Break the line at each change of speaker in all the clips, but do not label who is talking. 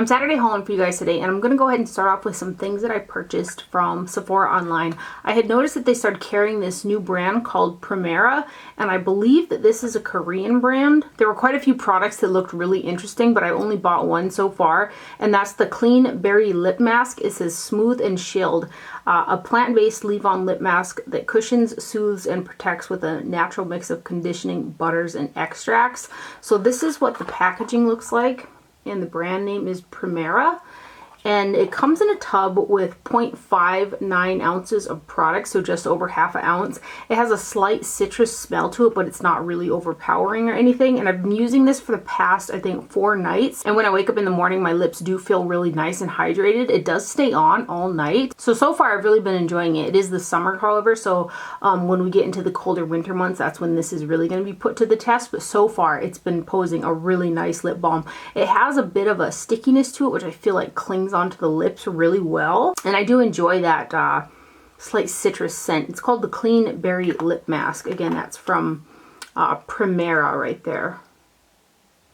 I'm Saturday hauling for you guys today, and I'm going to go ahead and start off with some things that I purchased from Sephora online. I had noticed that they started carrying this new brand called Primera, and I believe that this is a Korean brand. There were quite a few products that looked really interesting, but I only bought one so far, and that's the Clean Berry Lip Mask. It says Smooth and Shield, a plant-based leave-on lip mask that cushions, soothes, and protects with a natural mix of conditioning, butters, and extracts. So this is what the packaging looks like. And the brand name is Primera, and it comes in a tub with 0.59 ounces of product, so just over half an ounce. It has a slight citrus smell to it, but it's not really overpowering or anything, and I've been using this for the past, I think, 4 nights, and when I wake up in the morning, my lips do feel really nice and hydrated. It does stay on all night, so far I've really been enjoying it. It is the summer, however, so when we get into the colder winter months, that's when this is really going to be put to the test, but so far it's been posing a really nice lip balm. It has a bit of a stickiness to it, which I feel like clings onto the lips really well, and I do enjoy that slight citrus scent. It's called the Clean Berry Lip Mask. Again, that's from Primera right there.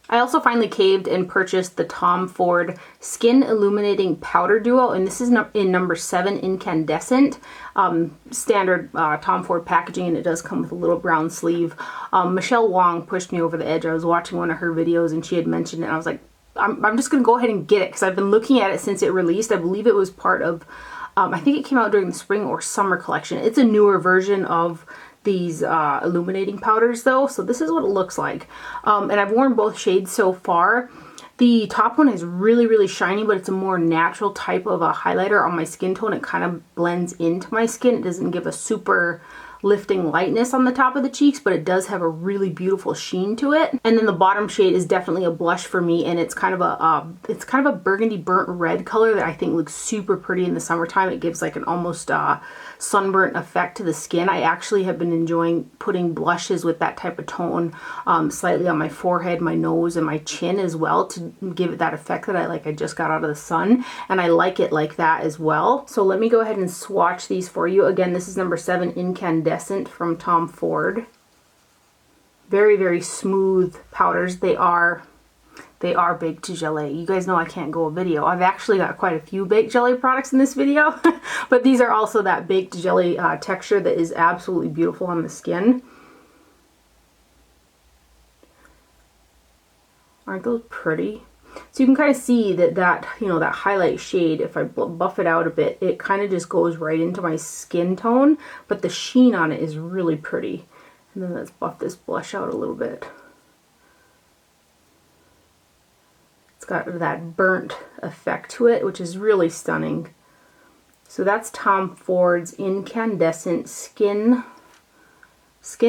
I also finally caved and purchased the Tom Ford Skin Illuminating Powder Duo, and this is in number 7 Incandescent. Standard Tom Ford packaging, and it does come with a little brown sleeve. Michelle Wong pushed me over the edge. I was watching one of her videos and she had mentioned it, and I was like, I'm just going to go ahead and get it because I've been looking at it since it released. I believe it was part of, I think it came out during the spring or summer collection. It's a newer version of these illuminating powders though, so this is what it looks like. And I've worn both shades so far. The top one is really shiny, but it's a more natural type of a highlighter on my skin tone. It kind of blends into my skin. It doesn't give a super lifting lightness on the top of the cheeks, but it does have a really beautiful sheen to it. And then the bottom shade is definitely a blush for me, and it's kind of a burgundy burnt red color that I think looks super pretty in the summertime. It gives like an almost sunburnt effect to the skin. I actually have been enjoying putting blushes with that type of tone slightly on my forehead, my nose, and my chin as well to give it that effect that I just got out of the sun, and I like it like that as well. So let me go ahead and swatch these for you. Again, this is number 7 Incandescent from Tom Ford. Very smooth powders. They are baked to gelée. You guys know I can't go a video. I've actually got quite a few baked gelée products in this video, but these are also that baked gelée texture that is absolutely beautiful on the skin. Aren't those pretty? So you can kind of see that highlight shade, if I buff it out a bit, it kind of just goes right into my skin tone, but the sheen on it is really pretty. And then let's buff this blush out a little bit. It's got that burnt effect to it, which is really stunning. So that's Tom Ford's Incandescent Skin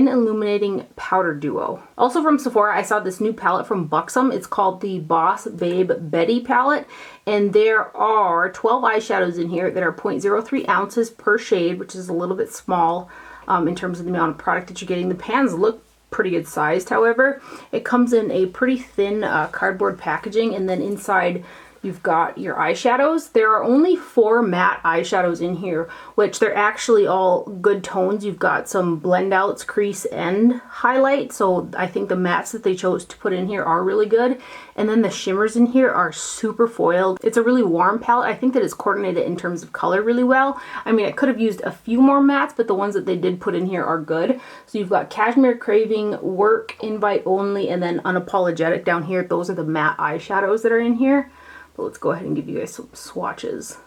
Illuminating Powder Duo. Also from Sephora, I saw this new palette from Buxom. It's called the Boss Babe Betty palette, and there are 12 eyeshadows in here that are 0.03 ounces per shade, which is a little bit small in terms of the amount of product that you're getting. The pans look pretty good sized, however. It comes in a pretty thin cardboard packaging, and then inside you've got your eyeshadows. There are only 4 matte eyeshadows in here, which they're actually all good tones. You've got some blend outs, crease, and highlight. So I think the mattes that they chose to put in here are really good. And then the shimmers in here are super foiled. It's a really warm palette. I think that it's coordinated in terms of color really well. I mean, I could have used a few more mattes, but the ones that they did put in here are good. So you've got Cashmere Craving, Work, Invite Only, and then Unapologetic down here. Those are the matte eyeshadows that are in here. Let's go ahead and give you guys some swatches.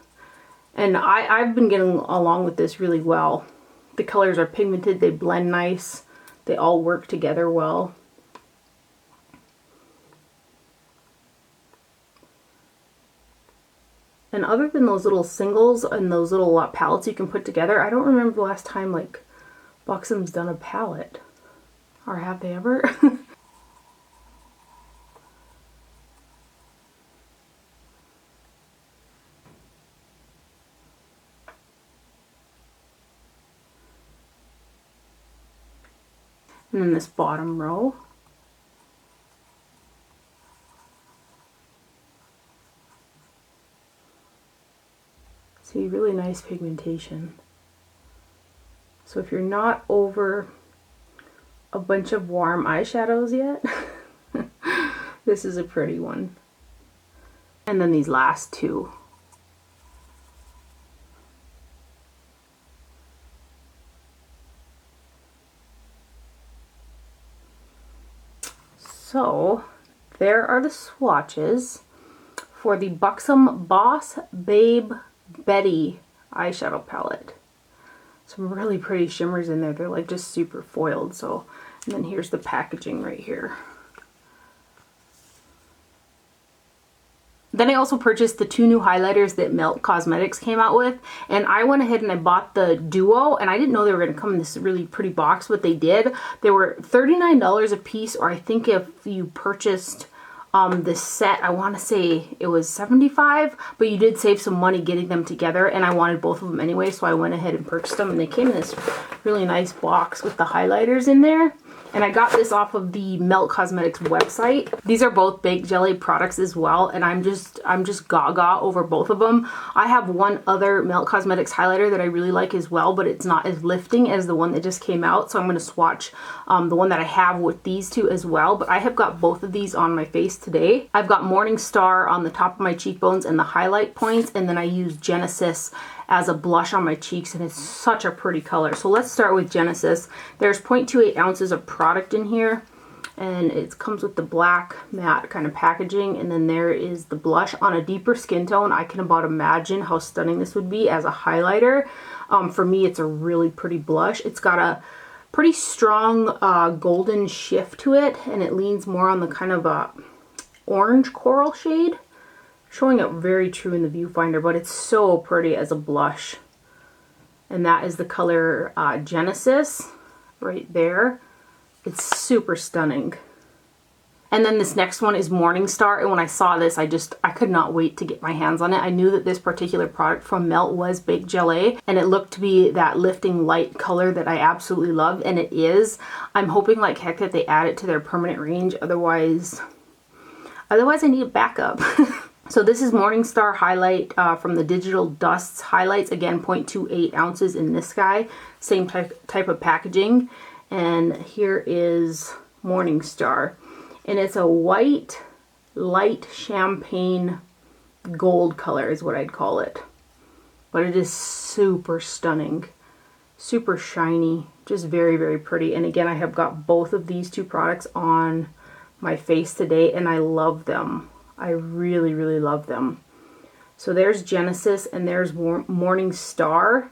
And I've been getting along with this really well. The colors are pigmented, they blend nice, they all work together well. And other than those little singles and those little palettes you can put together, I don't remember the last time like Buxom's done a palette. Or have they ever? And then this bottom row. See, really nice pigmentation. So if you're not over a bunch of warm eyeshadows yet, this is a pretty one. And then these last two. So there are the swatches for the Buxom Boss Babe Betty eyeshadow palette. Some really pretty shimmers in there. They're like just super foiled. So, and then here's the packaging right here. Then I also purchased the 2 new highlighters that Melt Cosmetics came out with, and I went ahead and I bought the Duo, and I didn't know they were going to come in this really pretty box, but they did. They were $39 a piece, or I think if you purchased this set, I want to say it was $75, but you did save some money getting them together, and I wanted both of them anyway, so I went ahead and purchased them, and they came in this really nice box with the highlighters in there. And I got this off of the Melt Cosmetics website. These are both Baked Gelée products as well, and I'm just gaga over both of them. I have one other Melt Cosmetics highlighter that I really like as well, but it's not as lifting as the one that just came out, so I'm going to swatch the one that I have with these two as well. But I have got both of these on my face today. I've got Morningstar on the top of my cheekbones and the highlight points, and then I use Genesis as a blush on my cheeks, and it's such a pretty color. So let's start with Genesis. There's 0.28 ounces of product in here, and it comes with the black matte kind of packaging, and then there is the blush on a deeper skin tone. I can about imagine how stunning this would be as a highlighter. For me, it's a really pretty blush. It's got a pretty strong golden shift to it, and it leans more on the kind of a orange coral shade. Showing it very true in the viewfinder, but it's so pretty as a blush. And that is the color Genesis right there. It's super stunning. And then this next one is Morningstar, and when I saw this, I could not wait to get my hands on it. I knew that this particular product from Melt was Baked Gelée, and it looked to be that lifting light color that I absolutely love, and it is. I'm hoping like heck that they add it to their permanent range, otherwise I need a backup. So this is Morningstar Highlight from the Digital Dusts Highlights. Again, 0.28 ounces in this guy. Same type of packaging. And here is Morningstar. And it's a white, light champagne gold color is what I'd call it. But it is super stunning. Super shiny. Just very, very pretty. And again, I have got both of these two products on my face today, and I love them. I really, really love them. So there's Genesis and there's Morningstar.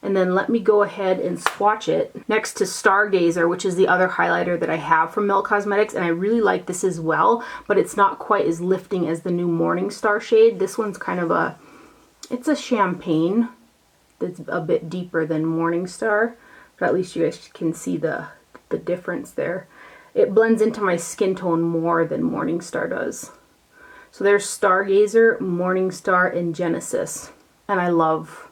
And then let me go ahead and swatch it next to Stargazer, which is the other highlighter that I have from Melt Cosmetics. And I really like this as well, but it's not quite as lifting as the new Morningstar shade. This one's kind of it's a champagne that's a bit deeper than Morningstar. But at least you guys can see the difference there. It blends into my skin tone more than Morningstar does. So there's Stargazer, Morningstar, and Genesis. And I love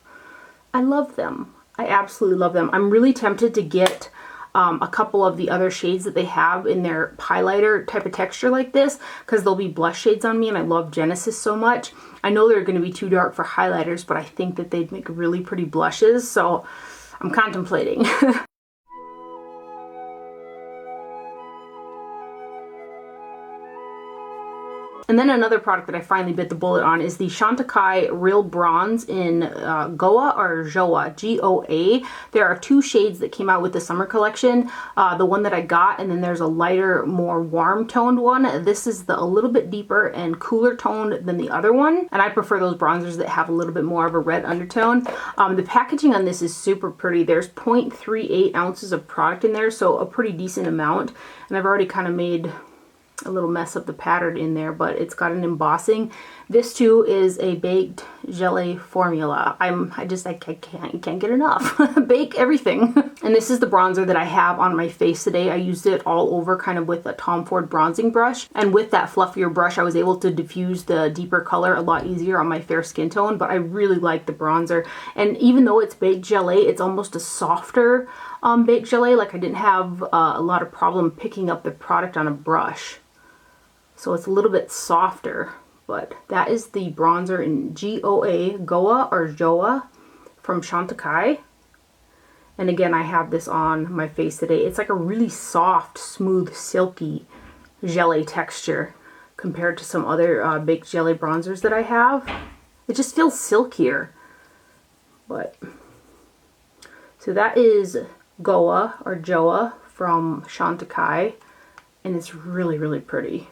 them. I absolutely love them. I'm really tempted to get a couple of the other shades that they have in their highlighter type of texture like this, because they'll be blush shades on me, and I love Genesis so much. I know they're going to be too dark for highlighters, but I think that they'd make really pretty blushes, so I'm contemplating. And then another product that I finally bit the bullet on is the Chantecaille Real Bronze in Goa or Joa, G-O-A. There are 2 shades that came out with the summer collection. The one that I got, and then there's a lighter, more warm toned one. This is a little bit deeper and cooler toned than the other one. And I prefer those bronzers that have a little bit more of a red undertone. The packaging on this is super pretty. There's 0.38 ounces of product in there, so a pretty decent amount. And I've already kind of made a little mess of the pattern in there, but it's got an embossing. This too is a Baked Gelée formula. I can't get enough. Bake everything. And this is the bronzer that I have on my face today. I used it all over kind of with a Tom Ford bronzing brush, and with that fluffier brush I was able to diffuse the deeper color a lot easier on my fair skin tone. But I really like the bronzer, and even though it's Baked Gelée, it's almost a softer Baked Gelée. Like I didn't have a lot of problem picking up the product on a brush. So it's a little bit softer, but that is the bronzer in G-O-A, Goa or Joa from Chantecaille. And again, I have this on my face today. It's like a really soft, smooth, silky gelée texture. compared to some other Baked Jelly bronzers that I have. It just feels silkier. But so that is Goa or Joa from Chantecaille, and it's really, really pretty.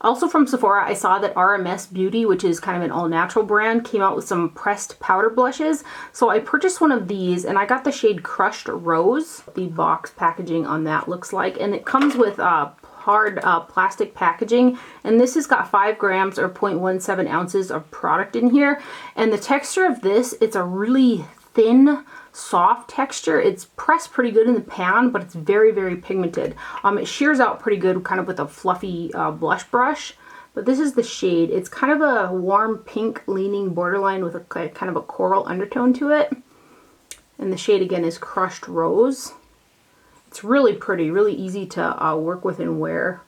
Also from Sephora, I saw that Rms Beauty, which is kind of an all-natural brand, came out with some pressed powder blushes. So I purchased one of these, and I got the shade Crushed Rose. The box packaging on that looks like, and it comes with hard plastic packaging, and this has got 5 grams or 0.17 ounces of product in here. And the texture of this, it's a really thin, soft texture. It's pressed pretty good in the pan, but it's very, very pigmented. It shears out pretty good kind of with a fluffy blush brush. But this is the shade. It's kind of a warm pink leaning borderline with a kind of a coral undertone to it. And the shade again is Crushed Rose. It's really pretty, really easy to work with and wear.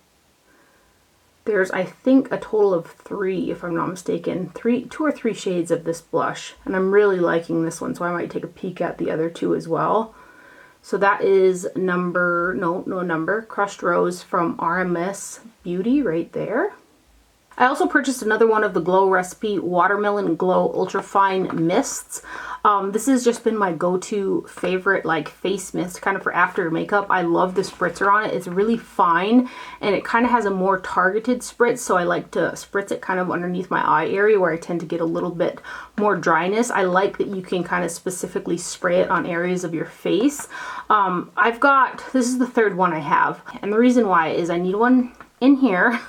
There's, I think, a total of 3, if I'm not mistaken. 2 or 3 shades of this blush. And I'm really liking this one, so I might take a peek at the other 2 as well. So that is Crushed Rose from Rms Beauty right there. I also purchased another one of the Glow Recipe Watermelon Glow Ultrafine Mists. This has just been my go-to favorite like face mist kind of for after makeup. I love the spritzer on it. It's really fine, and it kind of has a more targeted spritz, so I like to spritz it kind of underneath my eye area where I tend to get a little bit more dryness. I like that you can kind of specifically spray it on areas of your face. This is the 3rd one I have, and the reason why is I need one in here.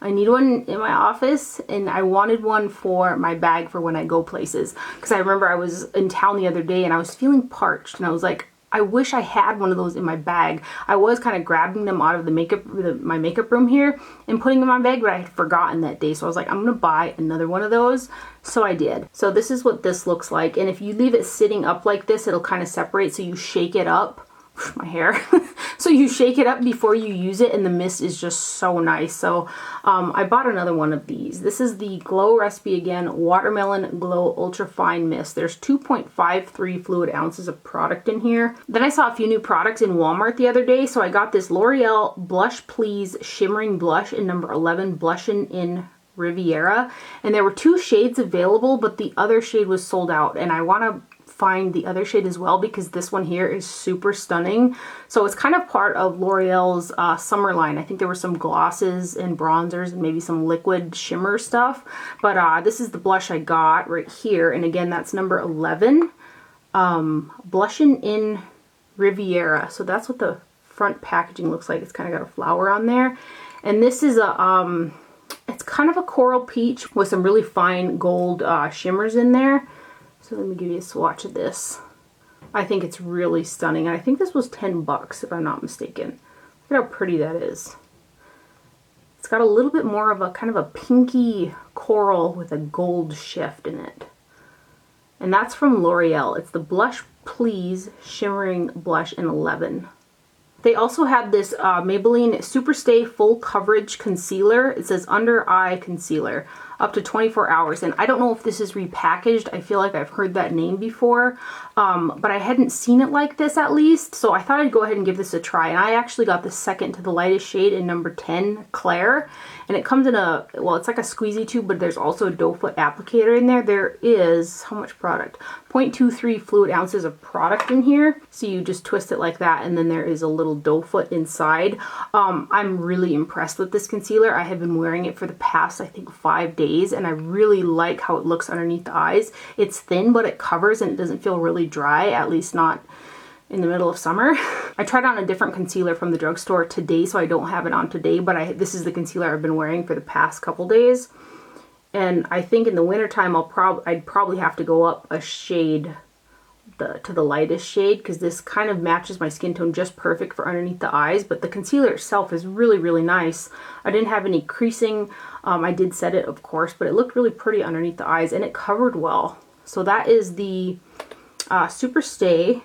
I need one in my office, and I wanted one for my bag for when I go places. Because I remember I was in town the other day and I was feeling parched, and I was like, I wish I had one of those in my bag. I was kind of grabbing them out of my makeup room here and putting them in my bag, but I had forgotten that day. So I was like, I'm going to buy another one of those. So I did. So this is what this looks like. And if you leave it sitting up like this, it'll kind of separate. So you shake it up. My hair. So you shake it up before you use it, and the mist is just so nice. So I bought another one of these. This is the Glow Recipe again, Watermelon Glow Ultrafine Mist. There's 2.53 fluid ounces of product in here. Then I saw a few new products in Walmart the other day, so I got this L'Oreal Blush Please Shimmering Blush in number 11, Blushin' in Riviera. And there were 2 shades available, but the other shade was sold out, and I want to find the other shade as well because this one here is super stunning. So it's kind of part of L'Oreal's summer line. I think there were some glosses and bronzers and maybe some liquid shimmer stuff. But this is the blush I got right here. And again, that's number 11. Blushin' in Riviera. So that's what the front packaging looks like. It's kind of got a flower on there. And this is a, it's kind of a coral peach with some really fine gold shimmers in there. So let me give you a swatch of this. I think it's really stunning. And I think this was $10 if I'm not mistaken. Look at how pretty that is. It's got a little bit more of a kind of a pinky coral with a gold shift in it. And that's from L'Oreal. It's the Blush Please Shimmering Blush in 11. They also had this Maybelline SuperStay Full Coverage Concealer. It says Under Eye Concealer, up to 24 hours. And I don't know if this is repackaged. I feel like I've heard that name before, but I hadn't seen it like this at least. So I thought I'd go ahead and give this a try. And I actually got the second to the lightest shade in number 10, Claire. And it comes in a, well, it's like a squeezy tube, but there's also a doe foot applicator in there. There is, how much product? 0.23 fluid ounces of product in here. So you just twist it like that, and then there is a little doe foot inside. I'm really impressed with this concealer. I have been wearing it for the past, I think, 5 days, and I really like how it looks underneath the eyes. It's thin, but it covers and it doesn't feel really dry, at least not in the middle of summer. I tried on a different concealer from the drugstore today, so I don't have it on today, but this is the concealer I've been wearing for the past couple days. And I think in the wintertime I'd probably have to go up a shade to the lightest shade, because this kind of matches my skin tone just perfect for underneath the eyes. But the concealer itself is really, really nice. I didn't have any creasing. I did set it, of course, but it looked really pretty underneath the eyes, and it covered well. So that is the SuperStay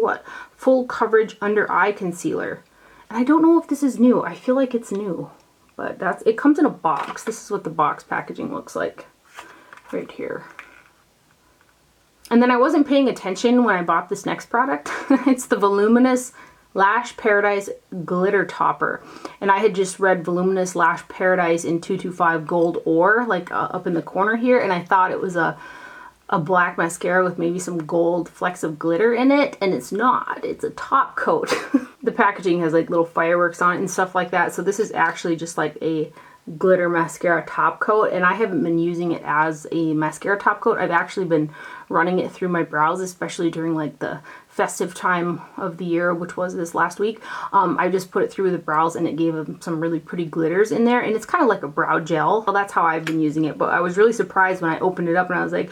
what? Full Coverage Under Eye Concealer. And I don't know if this is new. I feel like it's new, but it comes in a box. This is what the box packaging looks like right here. And then I wasn't paying attention when I bought this next product. It's the Voluminous Lash Paradise Glitter Topper. And I had just read Voluminous Lash Paradise in 225 Gold Ore, like up in the corner here, and I thought it was a black mascara with maybe some gold flecks of glitter in it, and it's not. It's a top coat. The packaging has like little fireworks on it and stuff like that, so this is actually just like a glitter mascara top coat, and I haven't been using it as a mascara top coat. I've actually been running it through my brows, especially during like the festive time of the year, which was this last week. I just put it through the brows and it gave them some really pretty glitters in there, and it's kind of like a brow gel. Well, that's how I've been using it, but I was really surprised when I opened it up and I was like,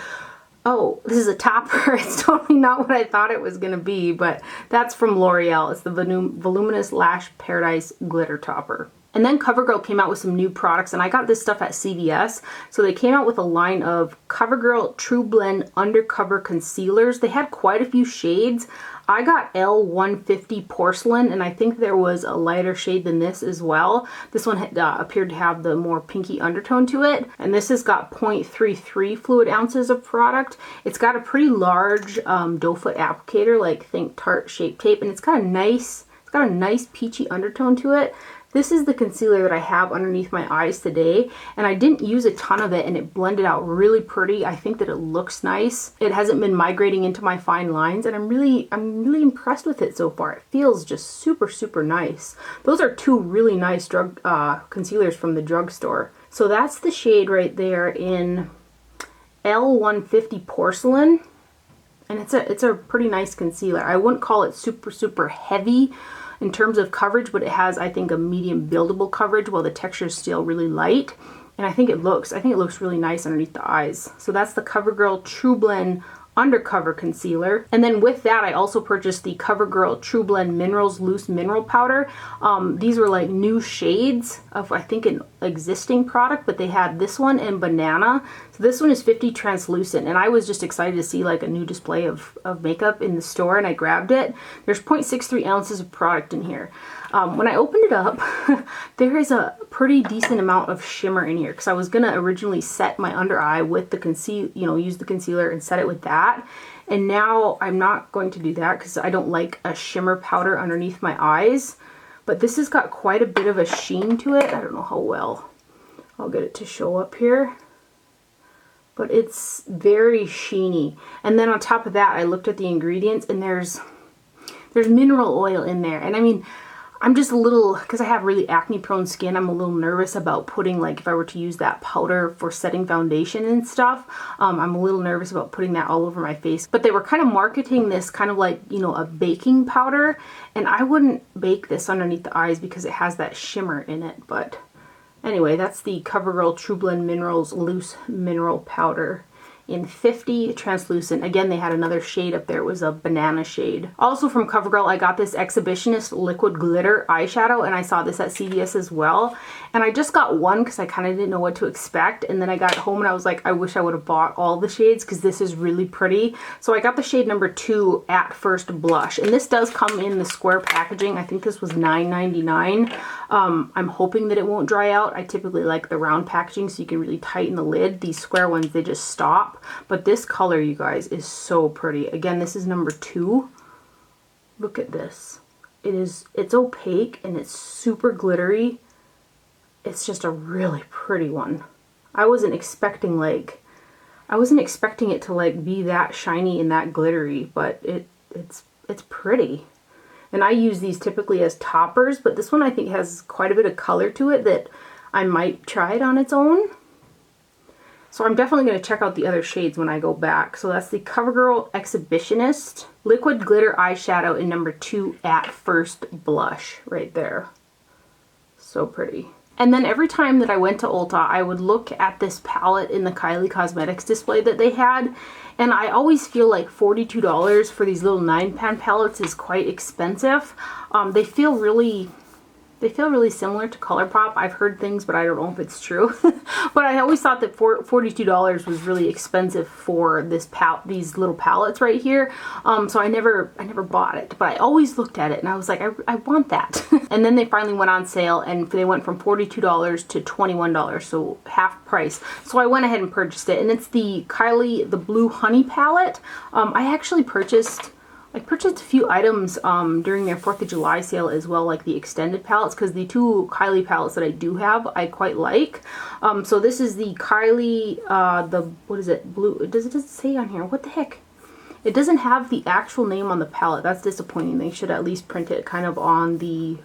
oh, this is a topper. It's totally not what I thought it was going to be, but that's from L'Oreal. It's the Voluminous Lash Paradise Glitter Topper. And then CoverGirl came out with some new products, and I got this stuff at CVS. So they came out with a line of CoverGirl Trublend Undercover Concealers. They had quite a few shades. I got L150 Porcelain, and I think there was a lighter shade than this as well. This one appeared to have the more pinky undertone to it. And this has got 0.33 fluid ounces of product. It's got a pretty large doe foot applicator, like think Tarte Shape Tape, and it's got a nice peachy undertone to it. This is the concealer that I have underneath my eyes today, and I didn't use a ton of it, and it blended out really pretty. I think that it looks nice. It hasn't been migrating into my fine lines, and I'm really impressed with it so far. It feels just super, super nice. Those are two really nice drug concealers from the drugstore. So that's the shade right there in L150 Porcelain, and it's a pretty nice concealer. I wouldn't call it super, super heavy in terms of coverage, but it has, I think, a medium buildable coverage while the texture is still really light. And I think it looks really nice underneath the eyes. So that's the CoverGirl Trublend Undercover Concealer. And then with that, I also purchased the CoverGirl Trublend Minerals Loose Mineral Powder. These were like new shades of, I think, an existing product, but they had this one and Banana. So this one is 50 translucent, and I was just excited to see like a new display of makeup in the store, and I grabbed it. There's 0.63 ounces of product in here. When I opened it up, there is a pretty decent amount of shimmer in here, because I was gonna originally set my under eye with the use the concealer and set it with that. And now I'm not going to do that because I don't like a shimmer powder underneath my eyes. But this has got quite a bit of a sheen to it. I don't know how well I'll get it to show up here, but it's very sheeny. And then on top of that, I looked at the ingredients, and there's mineral oil in there. And I mean, I'm just a little, because I have really acne prone skin, I'm a little nervous about putting, like, if I were to use that powder for setting foundation and stuff, I'm a little nervous about putting that all over my face. But they were kind of marketing this kind of like, you know, a baking powder, and I wouldn't bake this underneath the eyes because it has that shimmer in it. But anyway, that's the CoverGirl Trublend Minerals Loose Mineral Powder in 50 translucent. Again, they had another shade up there. It was a banana shade. Also from CoverGirl, I got this Exhibitionist Liquid Glitter eyeshadow, and I saw this at CVS as well. And I just got one because I kind of didn't know what to expect. And then I got home and I was like, I wish I would have bought all the shades because this is really pretty. So I got the shade number 2 At First Blush. And this does come in the square packaging. I think this was $9.99. I'm hoping that it won't dry out. I typically like the round packaging so you can really tighten the lid. These square ones, they just stop. But this color, you guys, is so pretty. Again, this is number 2. Look at this. It's opaque and it's super glittery. It's just a really pretty one. I wasn't expecting it to like be that shiny and that glittery, but it's pretty. And I use these typically as toppers, but this one I think has quite a bit of color to it that I might try it on its own. So I'm definitely going to check out the other shades when I go back. So that's the CoverGirl Exhibitionist Liquid Glitter Eyeshadow in number 2 At First Blush right there. So pretty. And then every time that I went to Ulta, I would look at this palette in the Kylie Cosmetics display that they had. And I always feel like $42 for these little 9-pan palettes is quite expensive. They feel really similar to ColourPop. I've heard things, but I don't know if it's true. But I always thought that $42 was really expensive for these little palettes right here. So I never bought it, but I always looked at it and I was like, I want that. And then they finally went on sale and they went from $42 to $21, so half price. So I went ahead and purchased it, and it's the Kylie the Blue Honey palette. I actually purchased I purchased a few items during their 4th of July sale as well, like the extended palettes, because the two Kylie palettes that I do have, I quite like. So this is the Kylie, what is it, blue, does it say on here? What the heck? It doesn't have the actual name on the palette. That's disappointing. They should at least print it kind of on the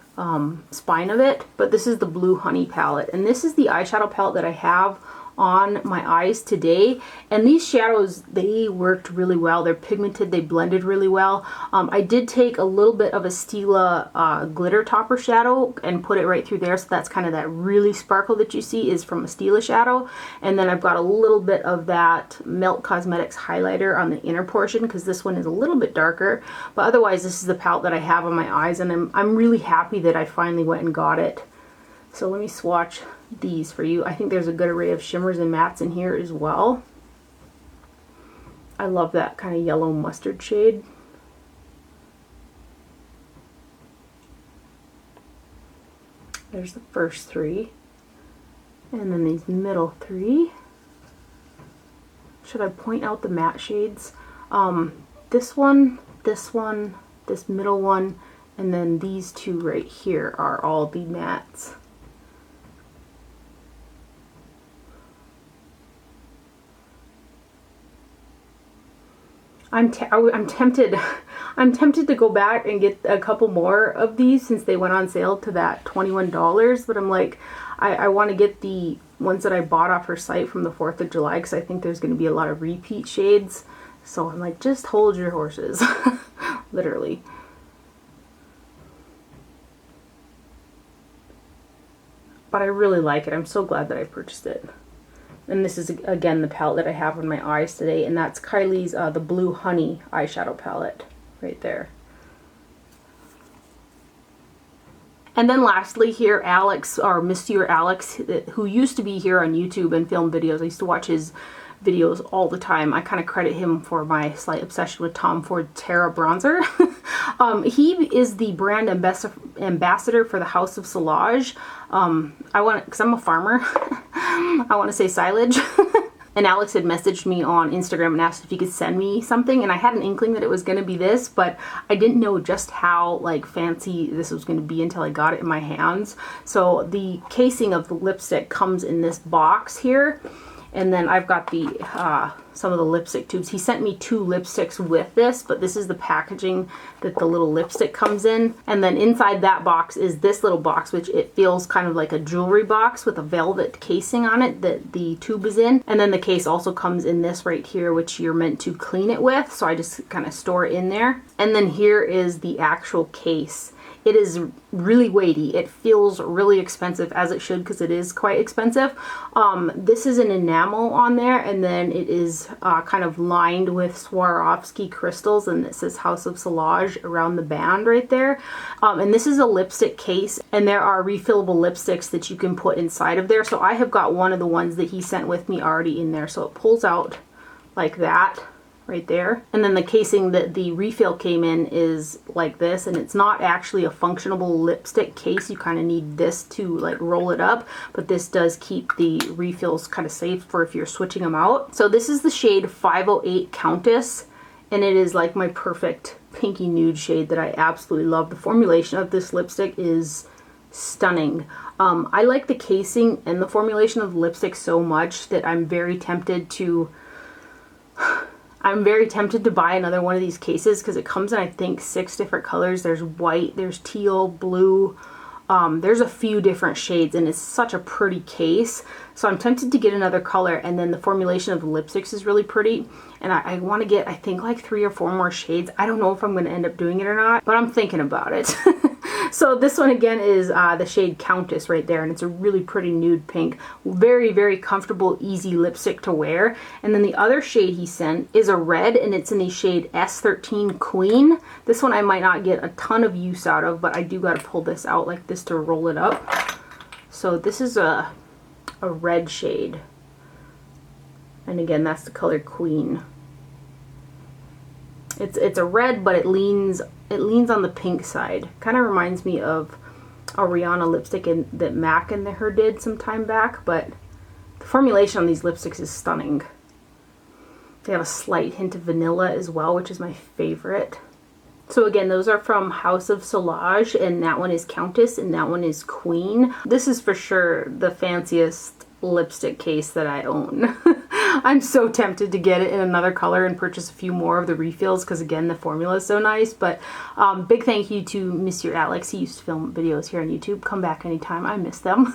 spine of it. But this is the Blue Honey palette. And this is the eyeshadow palette that I have on my eyes today, and these shadows, they worked really well. They're pigmented, they blended really well. I did take a little bit of a Stila glitter topper shadow and put it right through there, so that's kind of that really sparkle that you see is from a Stila shadow. And then I've got a little bit of that Melt Cosmetics highlighter on the inner portion, because this one is a little bit darker. But otherwise, this is the palette that I have on my eyes, and I'm really happy that I finally went and got it. So let me swatch these for you. I think there's a good array of shimmers and mattes in here as well. I love that kind of yellow mustard shade. There's the first three. And then these middle three. Should I point out the matte shades? This one, this middle one, and then these two right here are all the mattes. I'm tempted to go back and get a couple more of these since they went on sale to that $21, but I'm like, I want to get the ones that I bought off her site from the 4th of July, because I think there's going to be a lot of repeat shades. So I'm like, just hold your horses. Literally. But I really like it. I'm so glad that I purchased it. And this is, again, the palette that I have on my eyes today. And that's Kylie's the Blue Honey eyeshadow palette right there. And then lastly here, Alex, or Monsieur Alex, who used to be here on YouTube and film videos. I used to watch his videos all the time. I kind of credit him for my slight obsession with Tom Ford Terra bronzer. He is the brand ambassador for the House of Sillage. Because I'm a farmer, I want to say Sillage. And Alex had messaged me on Instagram and asked if he could send me something, and I had an inkling that it was going to be this, but I didn't know just how like fancy this was going to be until I got it in my hands. So the casing of the lipstick comes in this box here. And then I've got the some of the lipstick tubes. He sent me 2 lipsticks with this, but this is the packaging that the little lipstick comes in. And then inside that box is this little box, which it feels kind of like a jewelry box with a velvet casing on it that the tube is in. And then the case also comes in this right here, which you're meant to clean it with. So I just kind of store it in there. And then here is the actual case. It is really weighty. It feels really expensive, as it should, because it is quite expensive. This is an enamel on there, and then it is kind of lined with Swarovski crystals, and it says House of Sillage around the band right there. And this is a lipstick case, and there are refillable lipsticks that you can put inside of there. So I have got one of the ones that he sent with me already in there. So it pulls out like that. Right there. And then the casing that the refill came in is like this, and it's not actually a functionable lipstick case. You kind of need this to like roll it up, but this does keep the refills kind of safe for if you're switching them out. So this is the shade 508 Countess, and it is like my perfect pinky nude shade that I absolutely love. The formulation of this lipstick is stunning. I like the casing and the formulation of the lipstick so much that I'm very tempted to buy another one of these cases, because it comes in, I think, 6 different colors. There's white, there's teal, blue, there's a few different shades, and it's such a pretty case. So I'm tempted to get another color, and then the formulation of the lipsticks is really pretty. And I want to get, I think, like 3 or 4 more shades. I don't know if I'm going to end up doing it or not, but I'm thinking about it. So this one again is the shade Countess right there, and it's a really pretty nude pink. Very, very comfortable, easy lipstick to wear. And then the other shade he sent is a red, and it's in the shade S13 Queen. This one I might not get a ton of use out of, but I do got to pull this out like this to roll it up. So this is a red shade. And again, that's the color Queen. It's a red, but it leans on the pink side. Kind of reminds me of a Rihanna lipstick that MAC and her did some time back, but the formulation on these lipsticks is stunning. They have a slight hint of vanilla as well, which is my favorite. So again, those are from House of Sillage, and that one is Countess and that one is Queen. This is for sure the fanciest lipstick case that I own. I'm so tempted to get it in another color and purchase a few more of the refills because again the formula is so nice. But big thank you to Monsieur Alex. He used to film videos here on YouTube. Come back anytime, I miss them.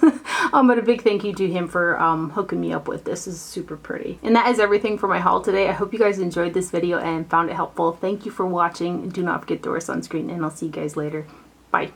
But a big thank you to him for hooking me up with this. This is super pretty. And that is everything for my haul today. I hope you guys enjoyed this video and found it helpful. Thank you for watching. Do not forget to wear sunscreen, and I'll see you guys later. Bye.